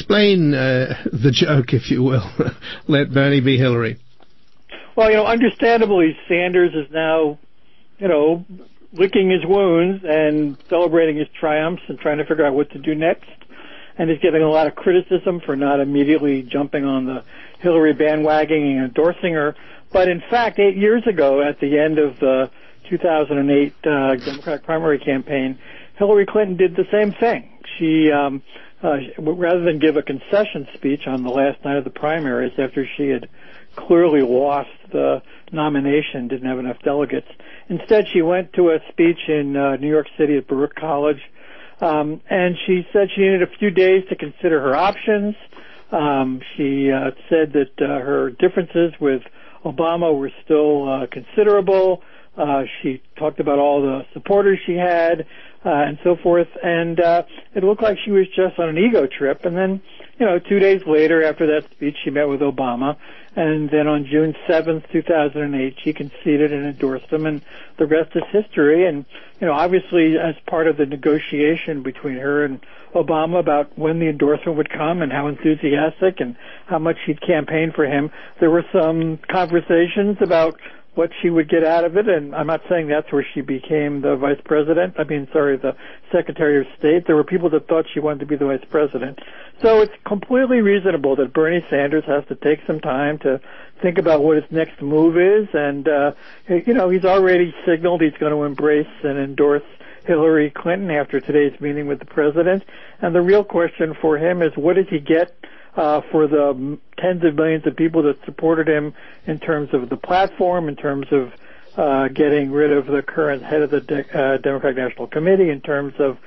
Explain the joke, if you will. Let Bernie be Hillary. Well, understandably, Sanders is now, licking his wounds and celebrating his triumphs and trying to figure out what to do next. And he's getting a lot of criticism for not immediately jumping on the Hillary bandwagon and endorsing her. But in fact, 8 years ago, at the end of the 2008 Democratic primary campaign, Hillary Clinton did the same thing. She, rather than give a concession speech on the last night of the primaries after she had clearly lost the nomination, didn't have enough delegates, instead she went to a speech in New York City at Baruch College, and she said she needed a few days to consider her options. She said that her differences with Obama were still considerable. She talked about all the supporters she had, and so forth, and it looked like she was just on an ego trip. And then, 2 days later, after that speech, she met with Obama, and then on June 7th, 2008, she conceded and endorsed him, and the rest is history. And, obviously, as part of the negotiation between her and Obama about when the endorsement would come and how enthusiastic and how much she'd campaign for him, there were some conversations about what she would get out of it, and I'm not saying that's where she became the the Secretary of State. There were people that thought she wanted to be the vice president. So it's completely reasonable that Bernie Sanders has to take some time to think about what his next move is, and, he's already signaled he's going to embrace and endorse Hillary Clinton after today's meeting with the president. And the real question for him is, what does he get for the tens of millions of people that supported him in terms of the platform, in terms of getting rid of the current head of the Democratic National Committee, in terms of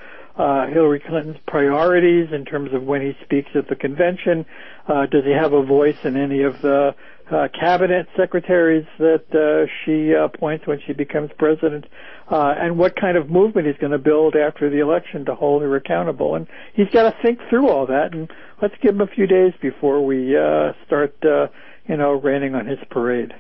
Hillary Clinton's priorities, in terms of when he speaks at the convention. Does he have a voice in any of the cabinet secretaries that she appoints when she becomes president? And what kind of movement he's going to build after the election to hold her accountable. And he's got to think through all that, and let's give him a few days before we start, raining on his parade.